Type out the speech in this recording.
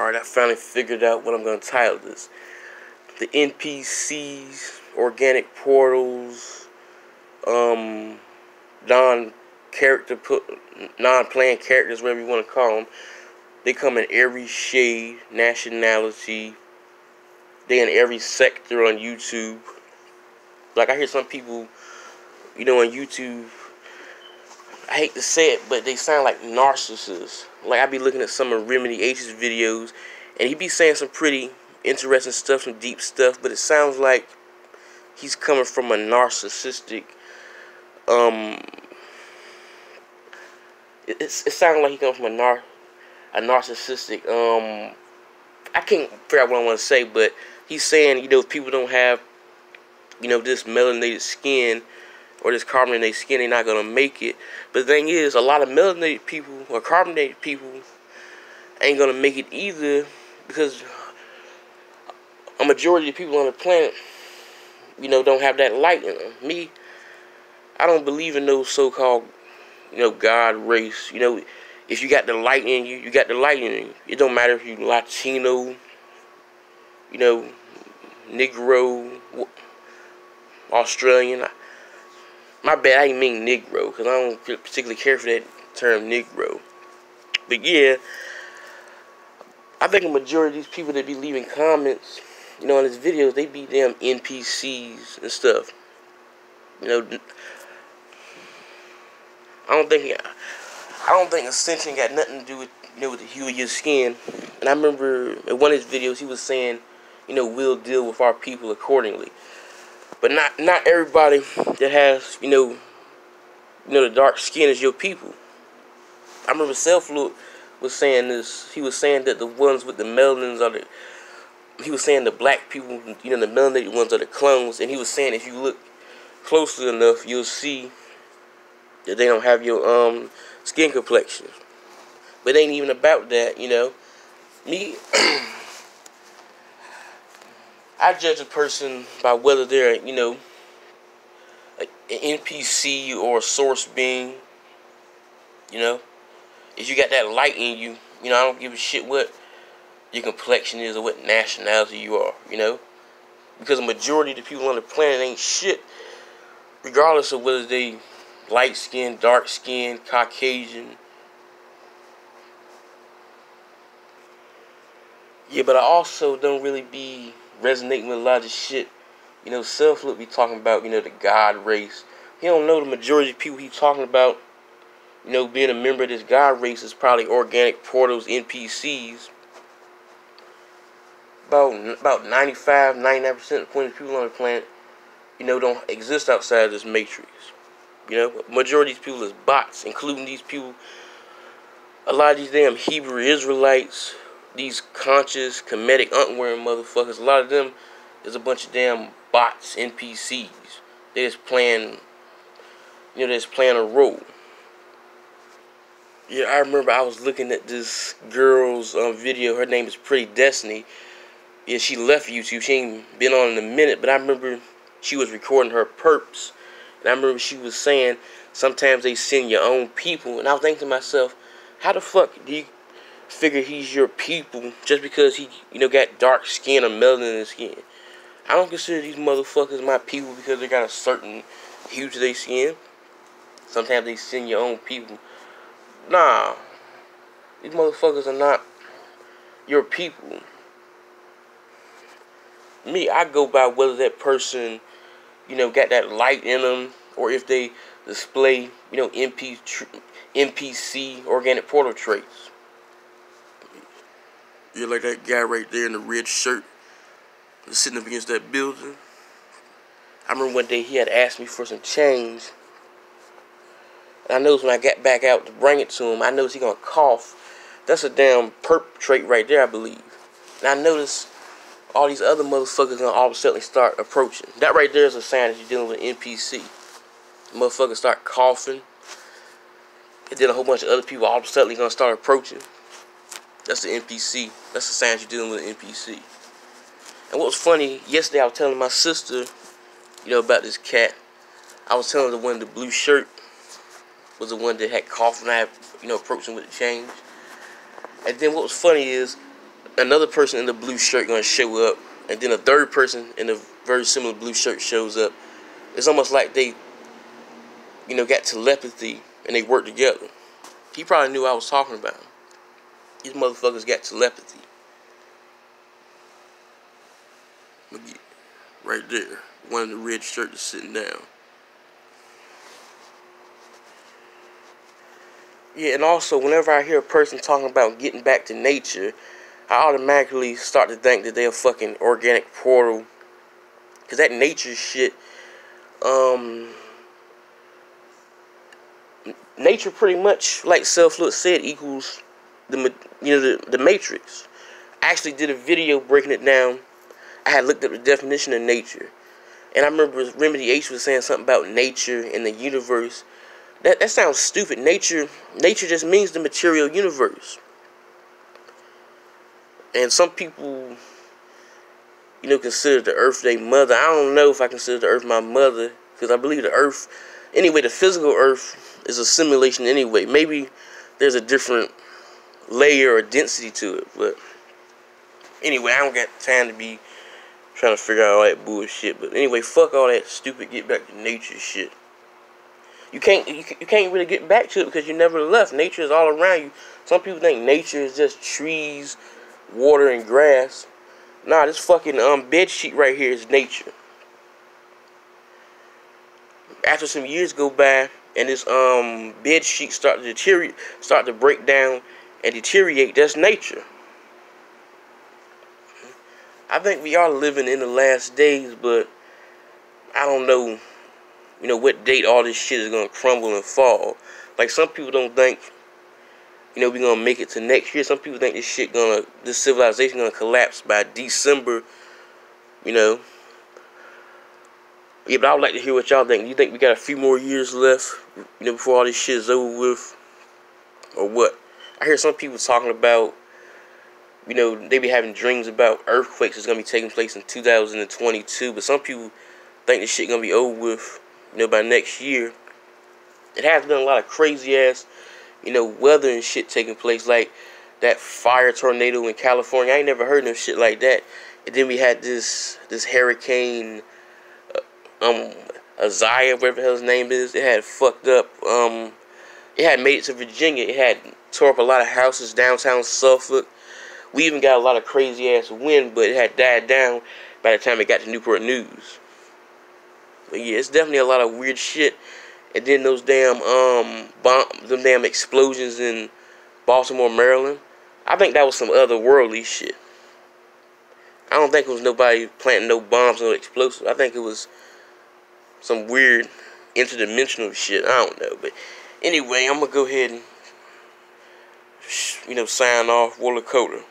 Alright, I finally figured out what I'm going to title this. The NPCs, organic portals, non-playing characters, whatever you want to call them. They come in every shade, nationality. They in every sector on YouTube. Like, I hear some people, on YouTube, I hate to say it, but they sound like narcissists. Like, I be looking at some of Remedy H's videos, and he be saying some pretty interesting stuff, some deep stuff, but it sounds like he's coming from a narcissistic, it sounds like he comes from a narcissistic, I can't figure out what I want to say, but he's saying, if people don't have, this melanated skin, or this carbonated skin, they're not going to make it. But the thing is, a lot of melanated people or carbonated people ain't going to make it either, because a majority of people on the planet, don't have that light in them. Me, I don't believe in those so-called, God race. If you got the light in you, you got the light in you. It don't matter if you Latino, Negro, Australian. My bad, I didn't mean Negro, because I don't particularly care for that term Negro. But yeah, I think a majority of these people that be leaving comments, on these videos, they be damn NPCs and stuff. I don't think ascension got nothing to do with, with the hue of your skin. And I remember in one of his videos, he was saying, we'll deal with our people accordingly. But not everybody that has, the dark skin is your people. I remember Self-Look was saying this. He was saying that the ones with the melanins are he was saying the black people, the melanated ones are the clones. And he was saying if you look closely enough, you'll see that they don't have your skin complexion. But it ain't even about that, Me, I judge a person by whether they're, an NPC or a source being, If you got that light in you, I don't give a shit what your complexion is or what nationality you are, Because the majority of the people on the planet ain't shit, regardless of whether they light skin, dark skin, Caucasian. Yeah, but I also don't really be resonating with a lot of shit. Self-Look be talking about, the God race. He don't know the majority of people he talking about, being a member of this God race is probably organic portals, NPCs. About 95, 99% of the people on the planet, don't exist outside of this matrix. Majority of these people is bots, including these people, a lot of these damn Hebrew Israelites, these conscious, comedic, wearing motherfuckers, a lot of them is a bunch of damn bots, NPCs. They just playing, a role. Yeah, I remember I was looking at this girl's video. Her name is Pretty Destiny. Yeah, she left YouTube. She ain't been on in a minute, but I remember she was recording her perps. And I remember she was saying, sometimes they send your own people. And I was thinking to myself, how the fuck do you figure he's your people just because he, got dark skin or melanin in his skin? I don't consider these motherfuckers my people because they got a certain hue to their skin. Sometimes they send your own people. Nah, these motherfuckers are not your people. Me, I go by whether that person, got that light in them, or if they display, NPC, organic portal traits. Yeah, like that guy right there in the red shirt, sitting up against that building. I remember one day he had asked me for some change. And I noticed when I got back out to bring it to him, I noticed he gonna cough. That's a damn perp trait right there, I believe. And I noticed all these other motherfuckers gonna all of a sudden start approaching. That right there is a sign that you're dealing with an NPC. Motherfuckers start coughing. And then a whole bunch of other people all of a sudden gonna start approaching. That's the NPC. That's the sign you're dealing with an NPC. And what was funny, yesterday I was telling my sister, about this cat. I was telling her the one in the blue shirt was the one that had cough and I had, approached him with the change. And then what was funny is, another person in the blue shirt gonna show up, and then a third person in a very similar blue shirt shows up. It's almost like they, got telepathy and they work together. He probably knew I was talking about him. These motherfuckers got telepathy. Right there. One in the red shirt is sitting down. Yeah, and also, whenever I hear a person talking about getting back to nature, I automatically start to think that they're a fucking organic portal. Because that nature shit, nature pretty much, like Self-Look said, equals the Matrix. I actually did a video breaking it down. I had looked up the definition of nature. And I remember Remedy H was saying something about nature and the universe. That sounds stupid. Nature just means the material universe. And some people, consider the earth their mother. I don't know if I consider the earth my mother, because I believe the earth, anyway, the physical earth is a simulation anyway. Maybe there's a different layer or density to it, but anyway, I don't got time to be trying to figure out all that bullshit. But anyway, fuck all that stupid get back to nature shit. You can't really get back to it because you never left. Nature is all around you. Some people think nature is just trees, water, and grass. Nah, this fucking bed sheet right here is nature. After some years go by and this bed sheet start to deteriorate, start to break down and deteriorate, that's nature. I think we are living in the last days, but I don't know, what date all this shit is gonna crumble and fall. Like, some people don't think, we're gonna make it to next year. Some people think this civilization gonna collapse by December, Yeah, but I would like to hear what y'all think. You think we got a few more years left, before all this shit is over with? Or what? I hear some people talking about, they be having dreams about earthquakes that's gonna be taking place in 2022, but some people think this shit gonna be over with, by next year. It has been a lot of crazy ass, weather and shit taking place, like that fire tornado in California. I ain't never heard of no shit like that. And then we had this hurricane, Isaiah, whatever the hell his name is. It had fucked up. It had made it to Virginia. It had tore up a lot of houses downtown Suffolk. We even got a lot of crazy ass wind, but it had died down by the time it got to Newport News. But yeah, it's definitely a lot of weird shit. And then those damn them damn explosions in Baltimore, Maryland. I think that was some otherworldly shit. I don't think it was nobody planting no bombs or explosives. I think it was some weird interdimensional shit. I don't know. But anyway, I'm gonna go ahead and sign off. Willa Coda.